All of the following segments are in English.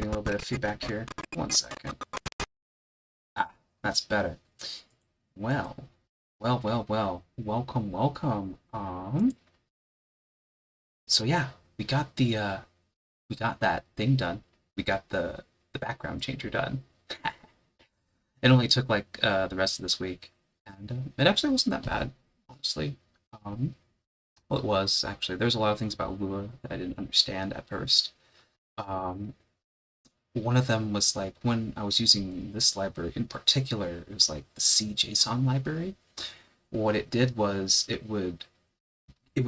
getting a little bit of feedback here. 1 second. Ah, that's better. Well, well. Welcome, welcome. So yeah, we got we got that thing done. We got the background changer done. It only took like the rest of this week, and it actually wasn't that bad, honestly. Um, well, it was actually. There's a lot of things about Lua that I didn't understand at first. Um, One of them was like when I was using this library in particular, it was like the CJSON library. What it did was it would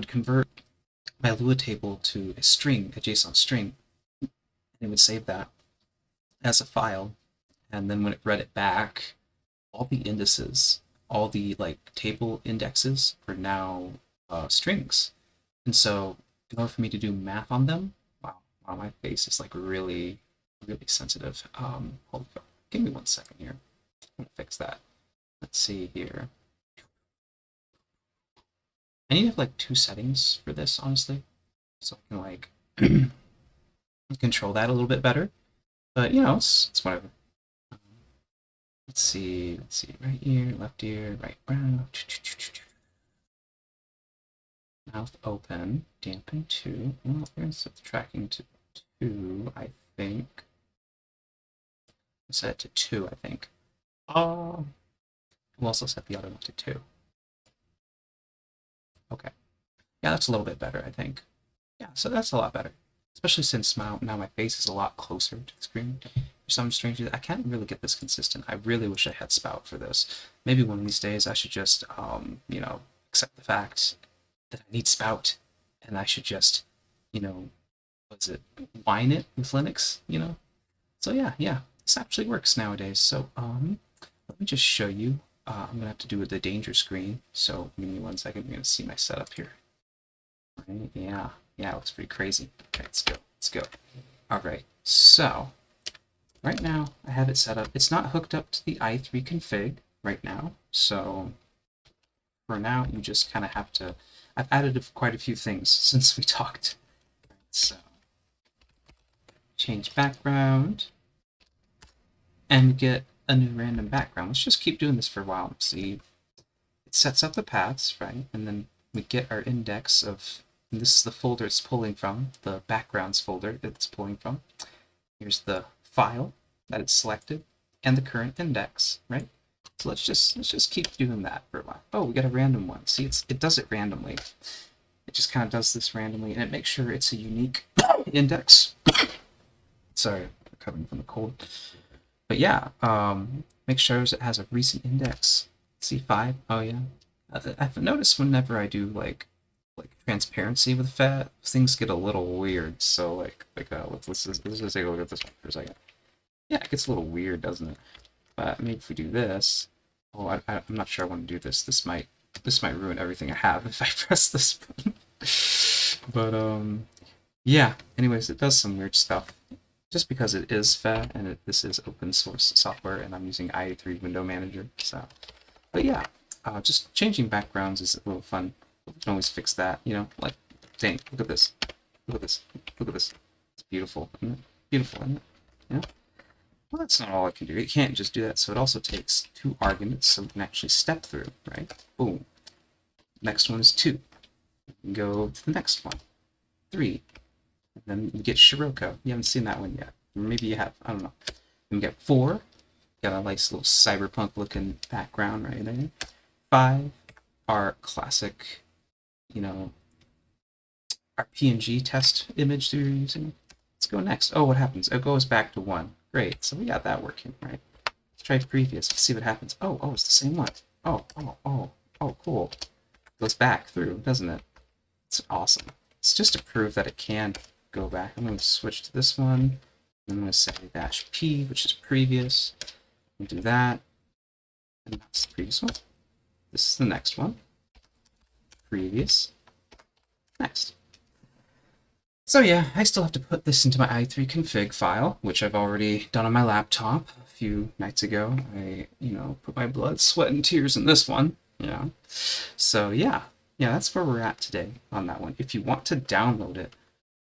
convert my Lua table to a string, a JSON string, and it would save that as a file. And then when it read it back, all the indices, all the like table indexes were now strings. And so in order for me to do math on them, wow, my face is like really sensitive. Hold on, give me 1 second here. I'm gonna fix that. Let's see here. I need to have like 2 settings for this, honestly, so I can like control that a little bit better. But you know, it's whatever. Um, let's see, right ear, left ear, right brow. Mouth open, dampen 2. Well, we're gonna set the tracking to 2, I think. Set it to 2, I think. We'll also set the other one to 2. Okay. Yeah, that's a little bit better, I think. Yeah, so that's a lot better. Especially since now my face is a lot closer to the screen. For some strange reason, I can't really get this consistent. I really wish I had Spout for this. Maybe one of these days I should just, you know, accept the fact that I need Spout, and I should just, you know, what's it, whine it with Linux, you know? So yeah, this actually works nowadays. So, let me just show you. I'm gonna have to do the danger screen. So give me 1 second. You're gonna see my setup here. Right? Yeah, it looks pretty crazy. Okay, let's go. All right, so right now I have it set up. It's not hooked up to the i3 config right now. So for now, you just kind of have to. I've added quite a few things since we talked. So change background and get a new random background. Let's just keep doing this for a while. See, it sets up the paths, right? And then we get our index of, and this is the folder it's pulling from, the backgrounds folder that it's pulling from. Here's the file that it's selected and the current index, right? So let's just keep doing that for a while. Oh, we got a random one. See, it does it randomly. It just kind of does this randomly, and it makes sure it's a unique index. Sorry, recovering from the cold. But yeah, make sure it has a recent index. C5. Oh yeah. I've noticed whenever I do like transparency with FAT, things get a little weird. So let's just take a look at this one for a second. Yeah, it gets a little weird, doesn't it? But maybe if we do this, oh, I'm not sure I want to do this. This might ruin everything I have if I press this button. But yeah. Anyways, it does some weird stuff. Just because it is FAT and this is open source software, and I'm using IE3 Window Manager. So, but yeah, just changing backgrounds is a little fun. You can always fix that, you know. Like, dang, look at this, look at this, look at this. It's beautiful, isn't it? Beautiful, isn't it? Yeah. Well, that's not all I can do. It can't just do that. So it also takes 2 arguments, so we can actually step through, right? Boom. Next one is 2. We can go to the next one. 3. And then you get Scirocco. You haven't seen that one yet. Maybe you have. I don't know. Then we get 4. Got a nice little cyberpunk looking background right there. 5. Our classic, you know, our PNG test image that we were using. Let's go next. Oh, what happens? It goes back to 1. Great. So we got that working, right? Let's try previous. Let's see what happens. Oh, it's the same one. Oh, cool. It goes back through, doesn't it? It's awesome. It's just to prove that it can go back. I'm going to switch to this one. I'm going to say -p, which is previous. And do that. And that's the previous one. This is the next one. Previous. Next. So yeah, I still have to put this into my i3 config file, which I've already done on my laptop a few nights ago. I, you know, put my blood, sweat, and tears in this one, you know. So yeah, that's where we're at today on that one. If you want to download it,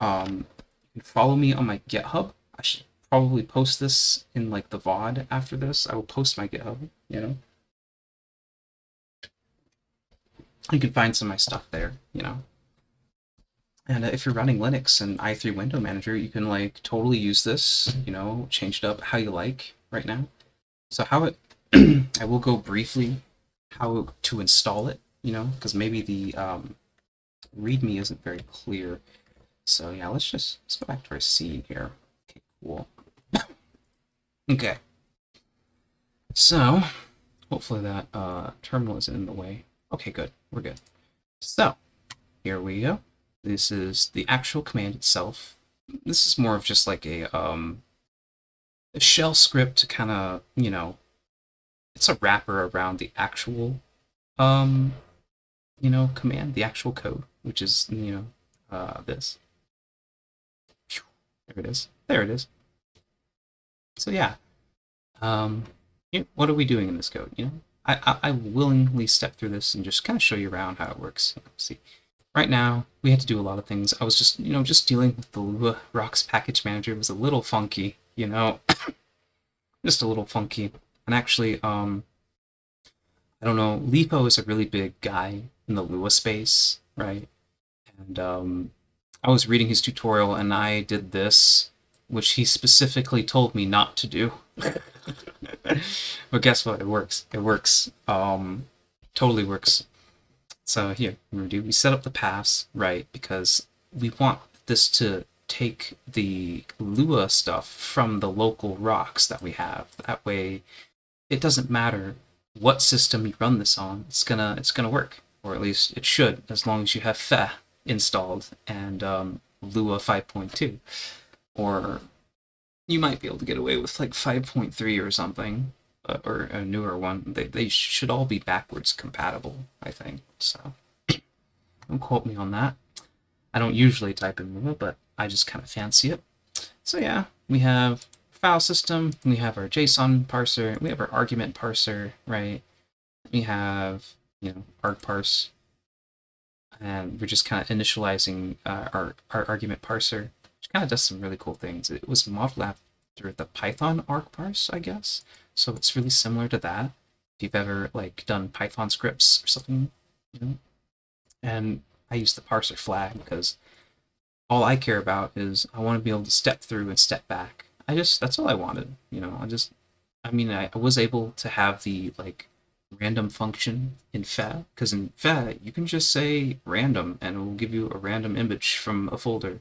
you can follow me on my GitHub. I should probably post this in like the VOD after this. I will post my GitHub, you know. You can find some of my stuff there, you know. And if you're running Linux and i3 Window Manager, you can like totally use this, you know, change it up how you like right now. So how it, I will go briefly how to install it, you know, because maybe the README isn't very clear. So yeah, let's go back to our scene here. Okay, cool. Okay. So hopefully that terminal isn't in the way. Okay, good. We're good. So here we go. This is the actual command itself. This is more of just like a shell script to kind of, you know, it's a wrapper around the actual, you know, command, the actual code, which is, you know, this. There it is. There it is. So yeah, what are we doing in this code? You know, I willingly step through this and just kind of show you around how it works. See, right now we had to do a lot of things. I was just, you know, just dealing with the Lua Rocks package manager. It was a little funky, you know, just a little funky. And actually, I don't know, Lipo is a really big guy in the Lua space, right? And I was reading his tutorial and I did this, which he specifically told me not to do. But guess what? It works. It works. Totally works. So here, we set up the paths, right? Because we want this to take the Lua stuff from the local rocks that we have. That way, it doesn't matter what system you run this on. It's gonna work, or at least it should, as long as you have Fe installed and Lua 5.2, or you might be able to get away with like 5.3 or something, or a newer one. They should all be backwards compatible, I think. So don't quote me on that. I don't usually type in Lua, but I just kind of fancy it. So yeah, we have file system, we have our JSON parser, we have our argument parser, right? We have, you know, argparse, and we're just kind of initializing our argument parser, which kind of does some really cool things. It was modeled after the Python argparse, I guess, so it's really similar to that. If you've ever like done Python scripts or something, you know. And I use the parser flag because all I care about is I want to be able to step through and step back. That's all I wanted, you know. I mean, I was able to have the like random function in Fe, because in Fe you can just say random and it will give you a random image from a folder,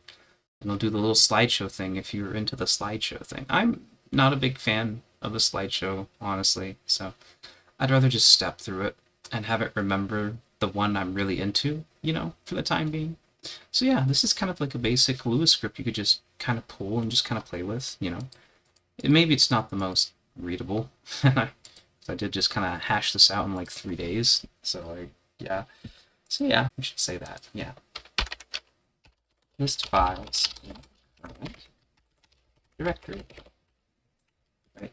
and it'll do the little slideshow thing if you're into the slideshow thing. I'm not a big fan of the slideshow, honestly, so I'd rather just step through it and have it remember the one I'm really into, you know, for the time being. So yeah, this is kind of like a basic Lua script you could just kind of pull and just kind of play with, you know. Maybe it's not the most readable, I did just kind of hash this out in like 3 days, so like, yeah. So yeah, we should say that, yeah. List files, yeah. Right. Directory. Right.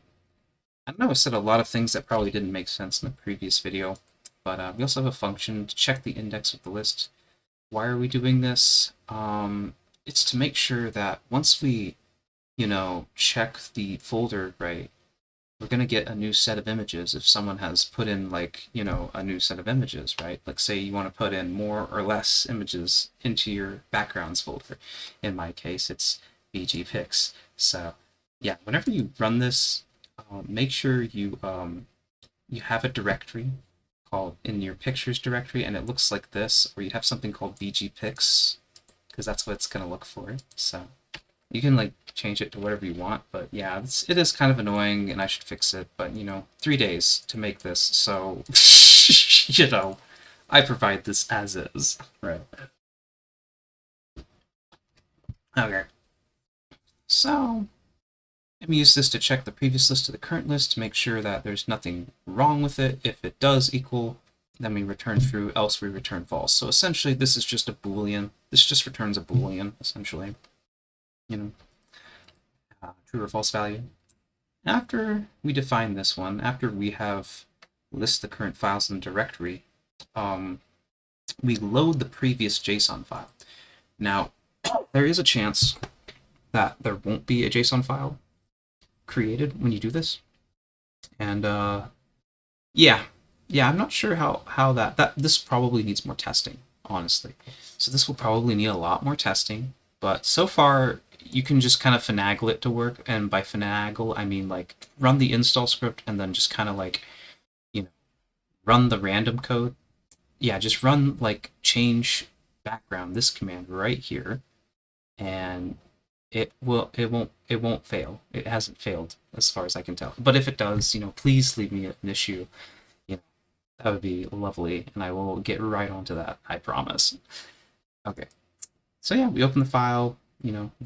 I know I said a lot of things that probably didn't make sense in the previous video, but we also have a function to check the index of the list. Why are we doing this? It's to make sure that once we, you know, check the folder, right, we're going to get a new set of images if someone has put in, like, you know, a new set of images, right? Like, say you want to put in more or less images into your backgrounds folder. In my case, it's bgpics. So, yeah, whenever you run this, make sure you have a directory called in your pictures directory, and it looks like this, or you have something called bgpics, because that's what it's going to look for. So you can like change it to whatever you want, but yeah, it is kind of annoying and I should fix it, but you know, 3 days to make this, so you know, I provide this as is, right? Okay, so let me use this to check the previous list to the current list to make sure that there's nothing wrong with it. If it does equal, then we return true, else we return false. So essentially this is just a Boolean. This just returns a Boolean, essentially, you know, true or false value. After we define this one, after we have list the current files in the directory, we load the previous JSON file. Now, there is a chance that there won't be a JSON file, created when you do this. And yeah, I'm not sure how that this probably needs more testing, honestly. So this will probably need a lot more testing. But so far, you can just kind of finagle it to work, and by finagle, I mean like run the install script and then just kind of like you know run the random code. Yeah, just run like change background this command right here, and it won't fail. It hasn't failed as far as I can tell. But if it does, please leave me an issue. You know, that would be lovely, and I will get right onto that. I promise. Okay. So yeah, we open the file.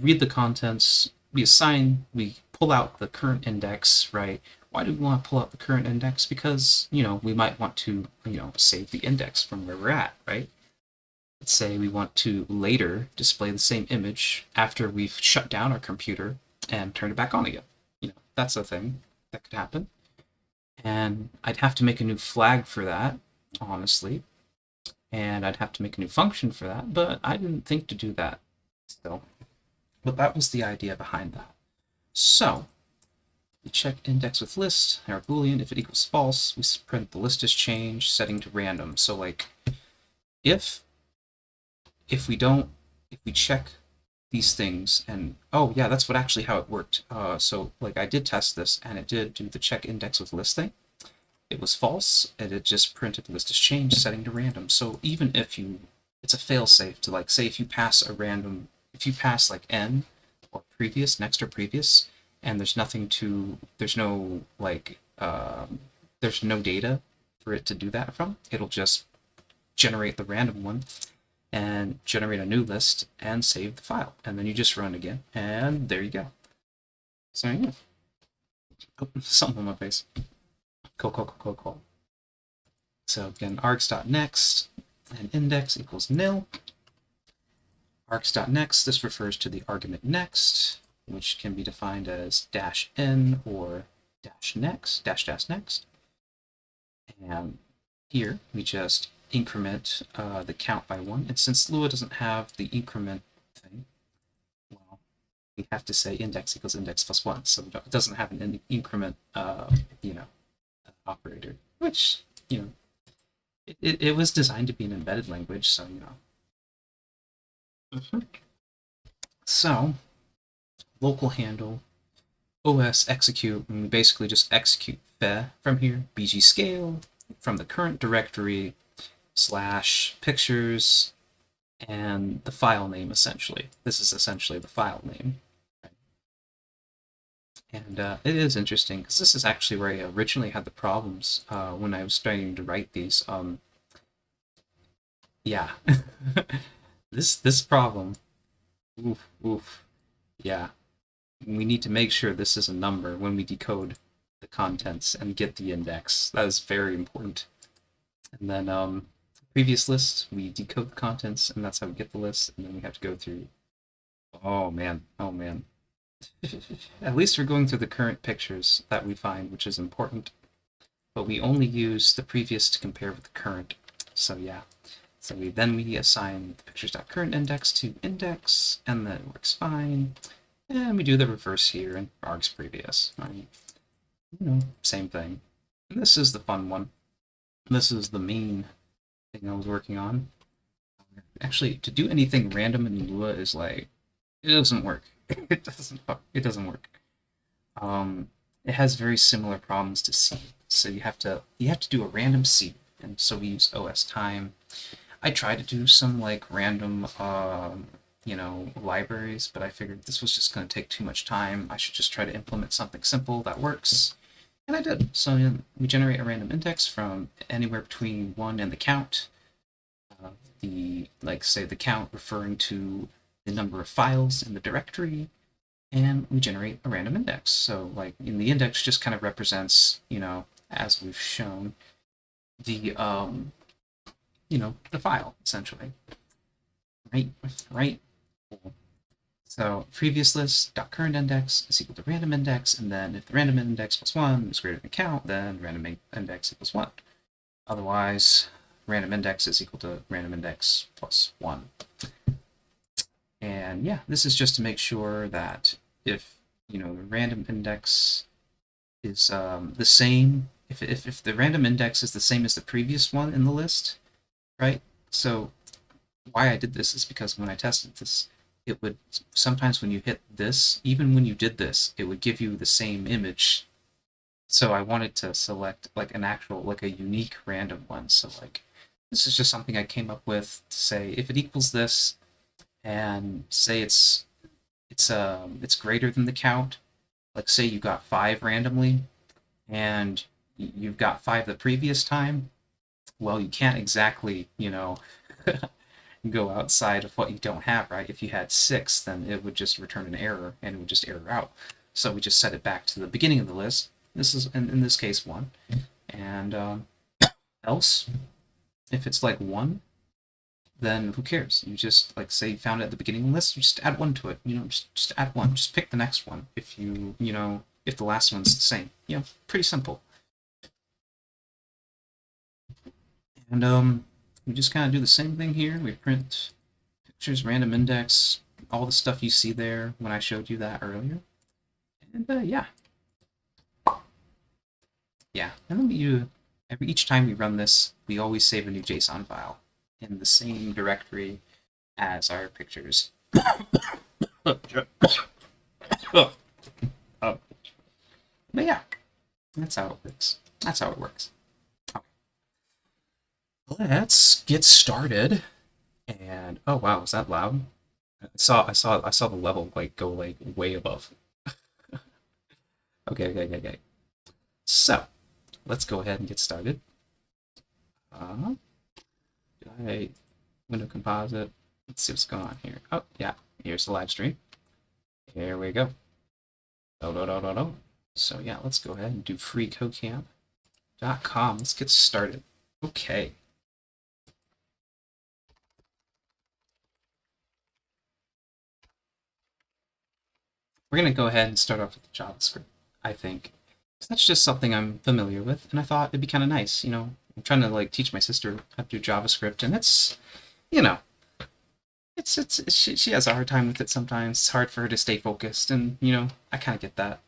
Read the contents. We pull out the current index, right? Why do we want to pull out the current index? Because we might want to save the index from where we're at, right? Let's say we want to later display the same image after we've shut down our computer and turned it back on again. That's a thing that could happen. And I'd have to make a new flag for that, honestly. And I'd have to make a new function for that, but I didn't think to do that still. But that was the idea behind that. So, we check index with list, our boolean. If it equals false, we print the list is changed, setting to random. So like, if we check these things and, oh yeah, that's what actually how it worked. So like I did test this and it did do the check index with list thing. It was false and it just printed list is changed, setting to random. So even if it's a fail-safe to like, say if you pass like n or previous, next or previous, and there's no data for it to do that from, it'll just generate the random one and generate a new list and save the file. And then you just run again, and there you go. So yeah. Oh, something on my face. Cool. So again, args.next and index equals nil. Args.next, this refers to the argument next, which can be defined as -n or -next. And here we just increment the count by 1. And since Lua doesn't have the increment thing, well, we have to say index equals index plus 1. So it doesn't have an increment, operator, which, it was designed to be an embedded language, so, So, local handle, OS execute, and we basically just execute feh from here, bg scale, from the current directory, / pictures, and the file name, essentially. This is essentially the file name. And it is interesting, because this is actually where I originally had the problems when I was starting to write these. Yeah. This problem. Oof. Yeah. We need to make sure this is a number when we decode the contents and get the index. That is very important. And then previous list, we decode the contents, and that's how we get the list, and then we have to go through. Oh man. At least we're going through the current pictures that we find, which is important. But we only use the previous to compare with the current. So yeah. So we assign the pictures.current index to index, and then it works fine. And we do the reverse here in args previous. Right? Same thing. And this is the fun one. This is the main thing I was working on. Actually, to do anything random in Lua is like, it doesn't work. It doesn't work. It has very similar problems to C. So you have to do a random C, and so we use OS time. I tried to do some like random libraries, but I figured this was just going to take too much time. I should just try to implement something simple that works. And I did. So we generate a random index from anywhere between 1 and the count. Say the count referring to the number of files in the directory, and we generate a random index. So like in the index just kind of represents, as we've shown, the the file essentially. Right. So previous list dot current index is equal to random index, and then if the random index plus 1 is greater than count, then random index equals 1. Otherwise, random index is equal to random index plus 1. And yeah, this is just to make sure that if you know, the random index is the same. If the random index is the same as the previous one in the list, right? So why I did this is because when I tested this, it would sometimes when you hit this, even when you did this, it would give you the same image. So I wanted to select like an actual, like a unique random one. So like this is just something I came up with to say if it equals this and say it's greater than the count, like say you got 5 randomly and you've got 5 the previous time, well, you can't exactly, you know, go outside of what you don't have, right? If you had 6, then it would just return an error and it would just error out. So we just set it back to the beginning of the list. This is, in this case, 1. And else, if it's like 1, then who cares? You just, like, say you found it at the beginning of the list, you just add 1 to it. You know, just add 1. Just pick the next one if you know, if the last one's the same. You know, pretty simple. And we just kind of do the same thing here. We print pictures, random index, all the stuff you see there when I showed you that earlier. And yeah. Yeah, and then each time we run this, we always save a new JSON file in the same directory as our pictures. But yeah, that's how it works. That's how it works. Okay. Let's get started. And oh wow, was that loud? I saw the level like go like way above. Okay. So let's go ahead and get started. I window composite. Let's see what's going on here. Oh yeah, here's the live stream. Here we go. Oh. So yeah, let's go ahead and do freecodecamp.com. Let's get started. Okay. We're going to go ahead and start off with JavaScript, I think. That's just something I'm familiar with, and I thought it'd be kind of nice, you know. I'm trying to like teach my sister how to do JavaScript, and it's, you know, she has a hard time with it sometimes. It's hard for her to stay focused, and you know, I kind of get that.